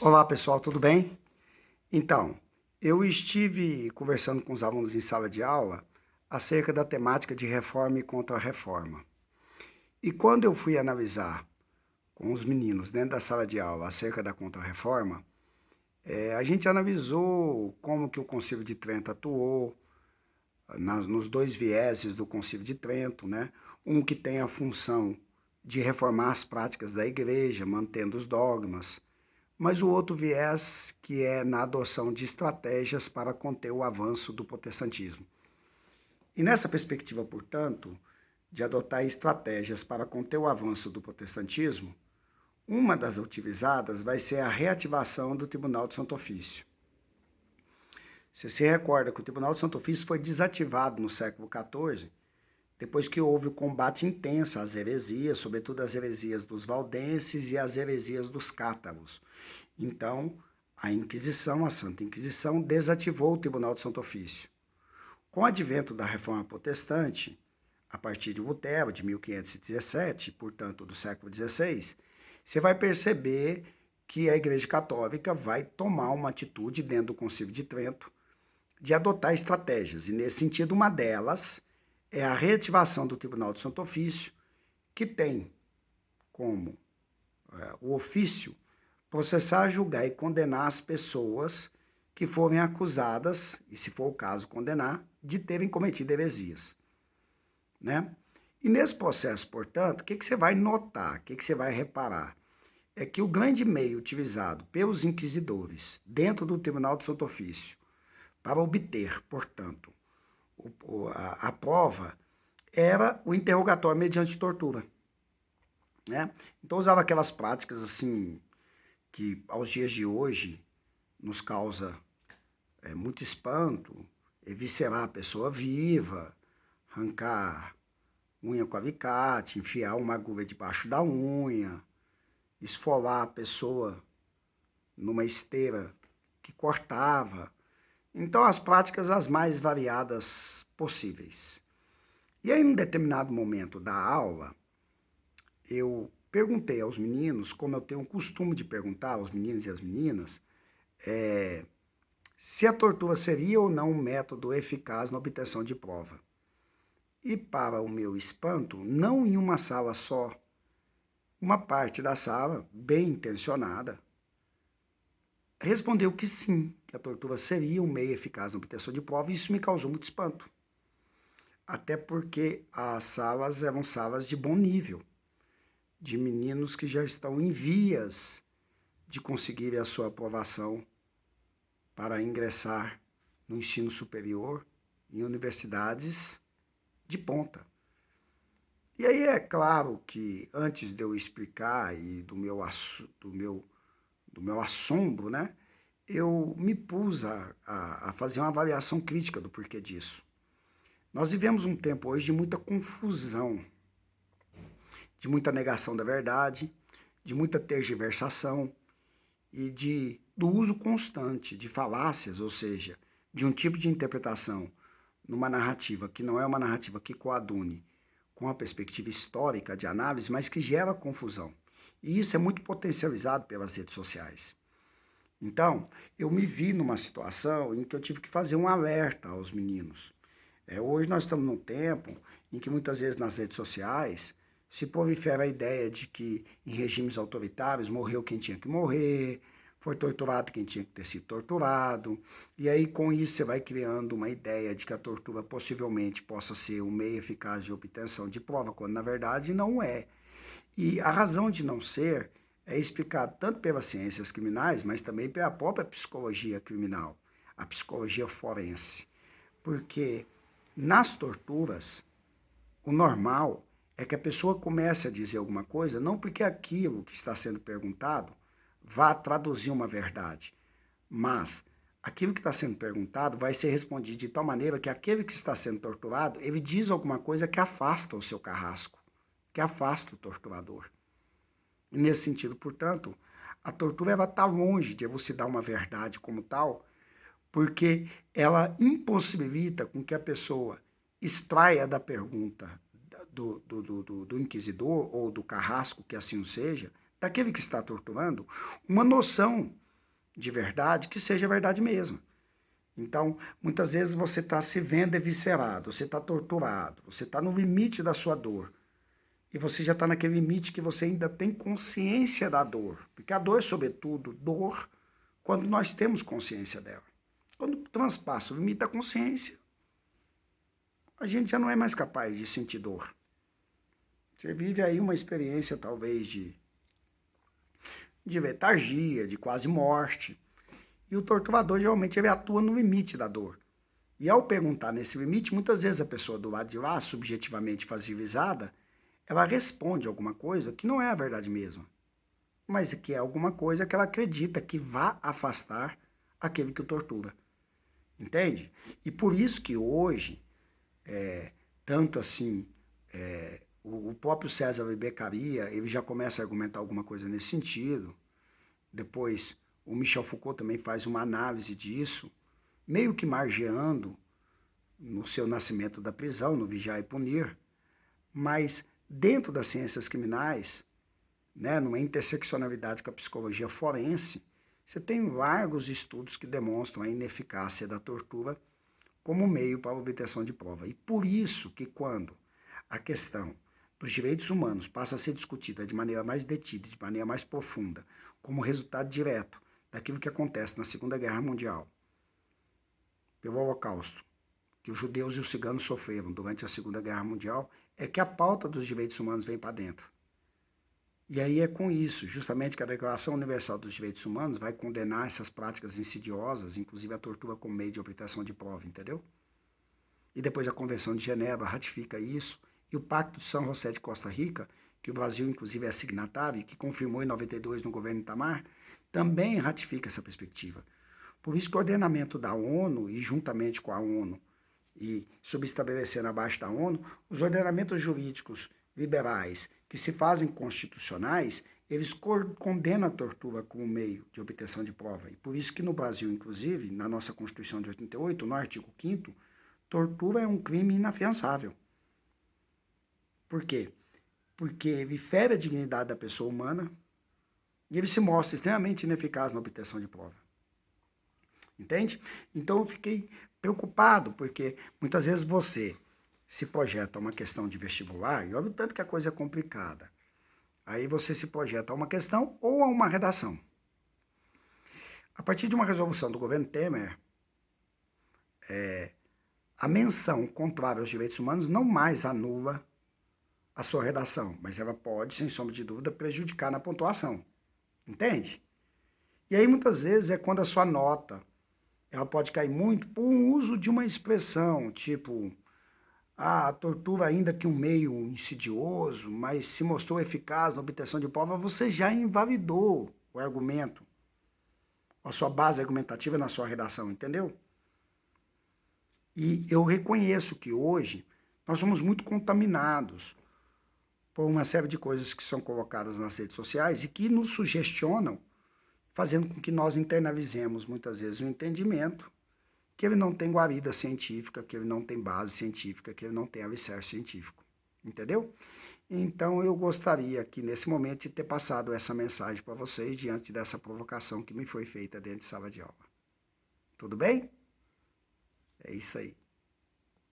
Olá pessoal, tudo bem? Então, eu estive conversando com os alunos em sala de aula acerca da temática de reforma e contra-reforma. E quando eu fui analisar com os meninos dentro da sala de aula acerca da contra-reforma, a gente analisou como que o Concílio de Trento atuou nos dois vieses do Concílio de Trento, né? Um que tem a função de reformar as práticas da igreja, mantendo os dogmas, mas o outro viés que é na adoção de estratégias para conter o avanço do protestantismo. E nessa perspectiva, portanto, de adotar estratégias para conter o avanço do protestantismo, uma das utilizadas vai ser a reativação do Tribunal de Santo Ofício. Você se recorda que o Tribunal de Santo Ofício foi desativado no século XIV, depois que houve o combate intenso às heresias, sobretudo as heresias dos valdenses e as heresias dos cátaros. Então, a Inquisição, a Santa Inquisição, desativou o Tribunal de Santo Ofício. Com o advento da Reforma Protestante, a partir de Lutero, de 1517, portanto do século XVI, você vai perceber que a Igreja Católica vai tomar uma atitude dentro do Concílio de Trento de adotar estratégias. E nesse sentido, uma delas é a reativação do Tribunal de Santo Ofício, que tem como o ofício processar, julgar e condenar as pessoas que forem acusadas, e se for o caso condenar, de terem cometido heresias. Né? E nesse processo, portanto, o que você vai notar, o que você vai reparar? É que o grande meio utilizado pelos inquisidores dentro do Tribunal de Santo Ofício para obter, portanto, a prova era o interrogatório mediante tortura. Né? Então usava aquelas práticas assim que aos dias de hoje nos causa muito espanto, eviscerar a pessoa viva, arrancar unha com alicate, enfiar uma agulha debaixo da unha, esfolar a pessoa numa esteira que cortava. Então as práticas as mais variadas possíveis. E aí, em um determinado momento da aula, eu perguntei aos meninos, como eu tenho o costume de perguntar aos meninos e às meninas, se a tortura seria ou não um método eficaz na obtenção de prova. E, para o meu espanto, não em uma sala só, uma parte da sala, bem intencionada, respondeu que sim, que a tortura seria um meio eficaz na obtenção de prova, e isso me causou muito espanto. Até porque as salas eram salas de bom nível, de meninos que já estão em vias de conseguirem a sua aprovação para ingressar no ensino superior em universidades de ponta. E aí é claro que antes de eu explicar e do meu assombro, né, eu me pus a fazer uma avaliação crítica do porquê disso. Nós vivemos um tempo hoje de muita confusão, de muita negação da verdade, de muita tergiversação e do uso constante de falácias, ou seja, de um tipo de interpretação numa narrativa que não é uma narrativa que coadune com a perspectiva histórica de análise, mas que gera confusão. E isso é muito potencializado pelas redes sociais. Então, eu me vi numa situação em que eu tive que fazer um alerta aos meninos. Hoje nós estamos num tempo em que muitas vezes nas redes sociais se prolifera a ideia de que em regimes autoritários morreu quem tinha que morrer, foi torturado quem tinha que ter sido torturado, e aí com isso você vai criando uma ideia de que a tortura possivelmente possa ser um meio eficaz de obtenção de prova, quando na verdade não é. E a razão de não ser é explicado tanto pelas ciências criminais, mas também pela própria psicologia criminal, a psicologia forense. Porque nas torturas, o normal é que a pessoa comece a dizer alguma coisa, não porque aquilo que está sendo perguntado vá traduzir uma verdade, mas aquilo que está sendo perguntado vai ser respondido de tal maneira que aquele que está sendo torturado, ele diz alguma coisa que afasta o seu carrasco, que afasta o torturador. E nesse sentido, portanto, a tortura está longe de elucidar uma verdade como tal, porque ela impossibilita com que a pessoa extraia da pergunta do inquisidor ou do carrasco, que assim o seja, daquele que está torturando, uma noção de verdade, que seja verdade mesmo. Então, muitas vezes você está se vendo eviscerado, você está torturado, você está no limite da sua dor. E você já está naquele limite que você ainda tem consciência da dor. Porque a dor, sobretudo, dor, quando nós temos consciência dela. Quando transpassa o limite da consciência, a gente já não é mais capaz de sentir dor. Você vive aí uma experiência, talvez, de letargia, de quase morte. E o torturador, geralmente, ele atua no limite da dor. E ao perguntar nesse limite, muitas vezes a pessoa do lado de lá, subjetivamente fragilizada, ela responde alguma coisa que não é a verdade mesma, mas que é alguma coisa que ela acredita que vá afastar aquele que o tortura. Entende? E por isso que hoje, tanto assim, o próprio César Beccaria, ele já começa a argumentar alguma coisa nesse sentido. Depois, o Michel Foucault também faz uma análise disso, meio que margeando no seu Nascimento da Prisão, no Vigiar e Punir, mas dentro das ciências criminais, né, numa interseccionalidade com a psicologia forense, você tem largos estudos que demonstram a ineficácia da tortura como meio para a obtenção de prova. E por isso que quando a questão dos direitos humanos passa a ser discutida de maneira mais detida, de maneira mais profunda, como resultado direto daquilo que acontece na Segunda Guerra Mundial, pelo Holocausto, que os judeus e os ciganos sofreram durante a Segunda Guerra Mundial, é que a pauta dos direitos humanos vem para dentro. E aí é com isso, justamente, que a Declaração Universal dos Direitos Humanos vai condenar essas práticas insidiosas, inclusive a tortura como meio de obtenção de prova, entendeu? E depois a Convenção de Genebra ratifica isso, e o Pacto de São José de Costa Rica, que o Brasil inclusive é signatário e que confirmou em 92 no governo Itamar, também ratifica essa perspectiva. Por isso que o ordenamento da ONU, e juntamente com a ONU, e subestabelecendo abaixo da ONU, os ordenamentos jurídicos liberais que se fazem constitucionais, eles condenam a tortura como meio de obtenção de prova. E por isso que no Brasil, inclusive, na nossa Constituição de 88, no artigo 5º, tortura é um crime inafiançável. Por quê? Porque ele fere a dignidade da pessoa humana e ele se mostra extremamente ineficaz na obtenção de prova. Entende? Então eu fiquei preocupado, porque muitas vezes você se projeta uma questão de vestibular, e olha o tanto que a coisa é complicada. Aí você se projeta a uma questão ou a uma redação. A partir de uma resolução do governo Temer, a menção contrária aos direitos humanos não mais anula a sua redação, mas ela pode, sem sombra de dúvida, prejudicar na pontuação. Entende? E aí muitas vezes é quando a sua nota ela pode cair muito por um uso de uma expressão, tipo, a tortura ainda que um meio insidioso, mas se mostrou eficaz na obtenção de prova, você já invalidou o argumento, a sua base argumentativa na sua redação, entendeu? E eu reconheço que hoje nós somos muito contaminados por uma série de coisas que são colocadas nas redes sociais e que nos sugestionam, fazendo com que nós internalizemos muitas vezes o entendimento que ele não tem guarida científica, que ele não tem base científica, que ele não tem alicerce científico. Entendeu? Então eu gostaria aqui nesse momento de ter passado essa mensagem para vocês diante dessa provocação que me foi feita dentro de sala de aula. Tudo bem? É isso aí.